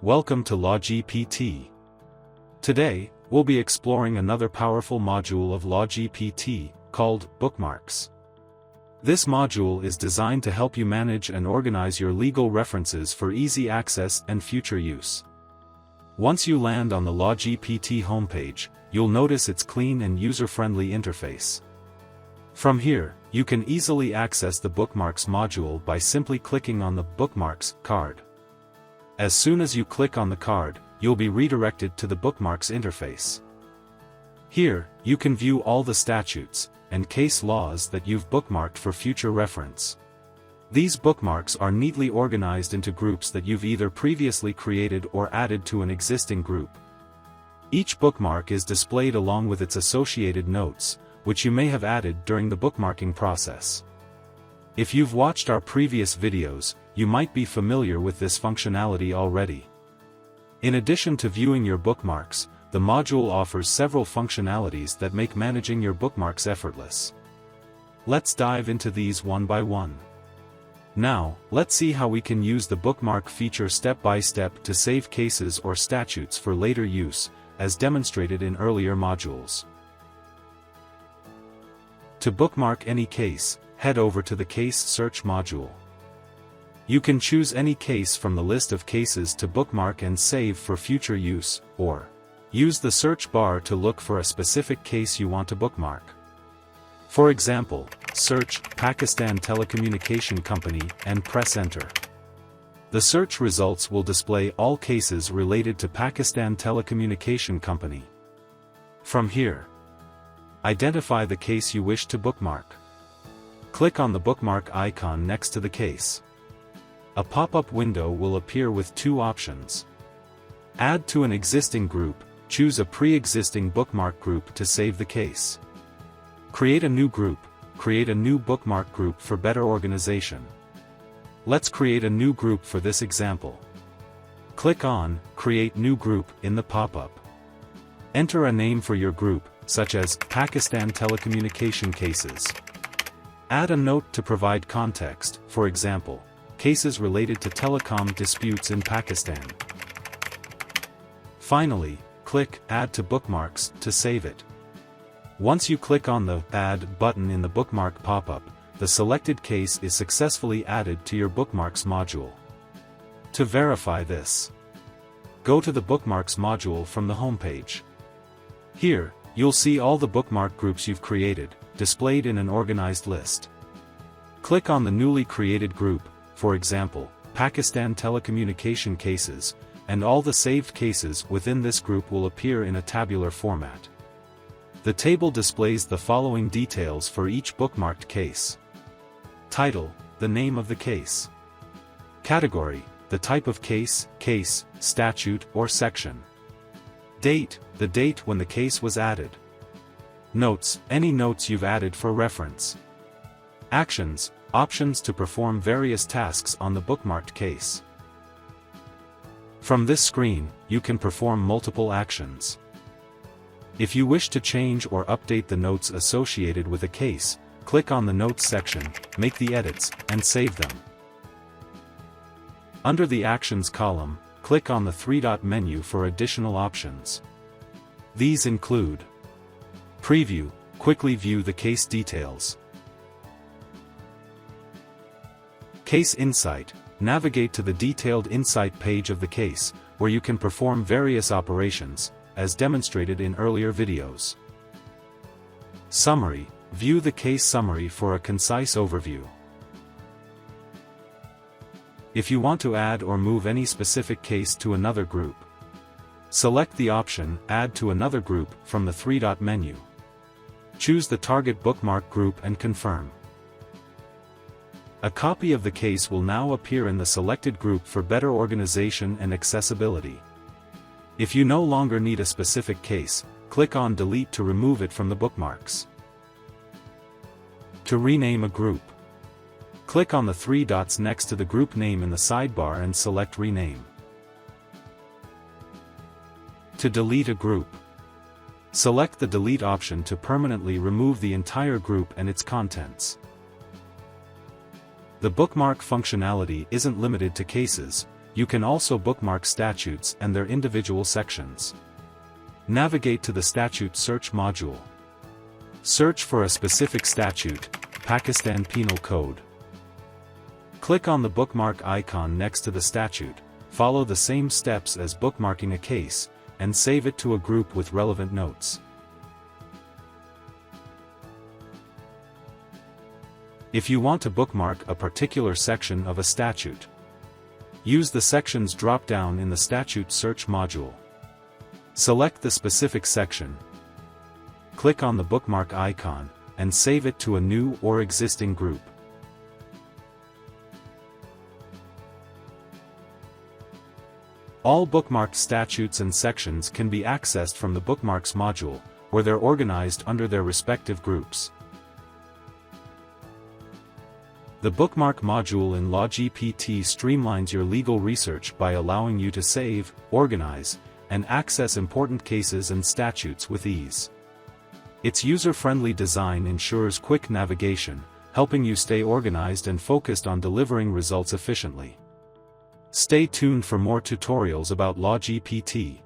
Welcome to LawGPT. Today, we'll be exploring another powerful module of LawGPT, called Bookmarks. This module is designed to help you manage and organize your legal references for easy access and future use. Once you land on the LawGPT homepage, you'll notice its clean and user-friendly interface. From here, you can easily access the Bookmarks module by simply clicking on the Bookmarks card. As soon as you click on the card, you'll be redirected to the Bookmarks interface. Here, you can view all the statutes and case laws that you've bookmarked for future reference. These bookmarks are neatly organized into groups that you've either previously created or added to an existing group. Each bookmark is displayed along with its associated notes, which you may have added during the bookmarking process. If you've watched our previous videos, you might be familiar with this functionality already. In addition to viewing your bookmarks, the module offers several functionalities that make managing your bookmarks effortless. Let's dive into these one by one. Now, let's see how we can use the bookmark feature step by step to save cases or statutes for later use, as demonstrated in earlier modules. To bookmark any case, head over to the Case Search module. You can choose any case from the list of cases to bookmark and save for future use, or use the search bar to look for a specific case you want to bookmark. For example, search Pakistan Telecommunication Company and press Enter. The search results will display all cases related to Pakistan Telecommunication Company. From here, identify the case you wish to bookmark. Click on the bookmark icon next to the case. A pop-up window will appear with two options. Add to an existing group, choose a pre-existing bookmark group to save the case. Create a new group, create a new bookmark group for better organization. Let's create a new group for this example. Click on Create New Group in the pop-up. Enter a name for your group, such as Pakistan Telecommunication Cases. Add a note to provide context, for example, cases related to telecom disputes in Pakistan. Finally, click Add to Bookmarks to save it. Once you click on the Add button in the bookmark pop-up, the selected case is successfully added to your Bookmarks module. To verify this, go to the Bookmarks module from the homepage. Here, you'll see all the bookmark groups you've created, displayed in an organized list. Click on the newly created group, for example, Pakistan Telecommunication Cases, and all the saved cases within this group will appear in a tabular format. The table displays the following details for each bookmarked case. Title, the name of the case. Category, the type of case, statute, or section. Date, the date when the case was added. Notes, any notes you've added for reference. Actions, options to perform various tasks on the bookmarked case. From this screen, you can perform multiple actions. If you wish to change or update the notes associated with a case, click on the Notes section, make the edits, and save them. Under the Actions column, click on the three-dot menu for additional options. These include Preview, quickly view the case details. Case Insight, navigate to the detailed insight page of the case, where you can perform various operations, as demonstrated in earlier videos. Summary, view the case summary for a concise overview. If you want to add or move any specific case to another group, select the option Add to another group from the three-dot menu. Choose the target bookmark group and confirm. A copy of the case will now appear in the selected group for better organization and accessibility. If you no longer need a specific case, click on Delete to remove it from the bookmarks. To rename a group, click on the three dots next to the group name in the sidebar and select Rename. To delete a group, select the Delete option to permanently remove the entire group and its contents. The bookmark functionality isn't limited to cases, You can also bookmark statutes and their individual sections. Navigate to the Statute Search module. Search for a specific statute, Pakistan Penal Code. Click on the bookmark icon next to the statute, follow the same steps as bookmarking a case, and save it to a group with relevant notes. If you want to bookmark a particular section of a statute, use the Sections drop-down in the Statute Search module. Select the specific section, click on the bookmark icon, and save it to a new or existing group. All bookmarked statutes and sections can be accessed from the Bookmarks module, where they're organized under their respective groups. The Bookmark module in LawGPT streamlines your legal research by allowing you to save, organize, and access important cases and statutes with ease. Its user-friendly design ensures quick navigation, helping you stay organized and focused on delivering results efficiently. Stay tuned for more tutorials about LawGPT.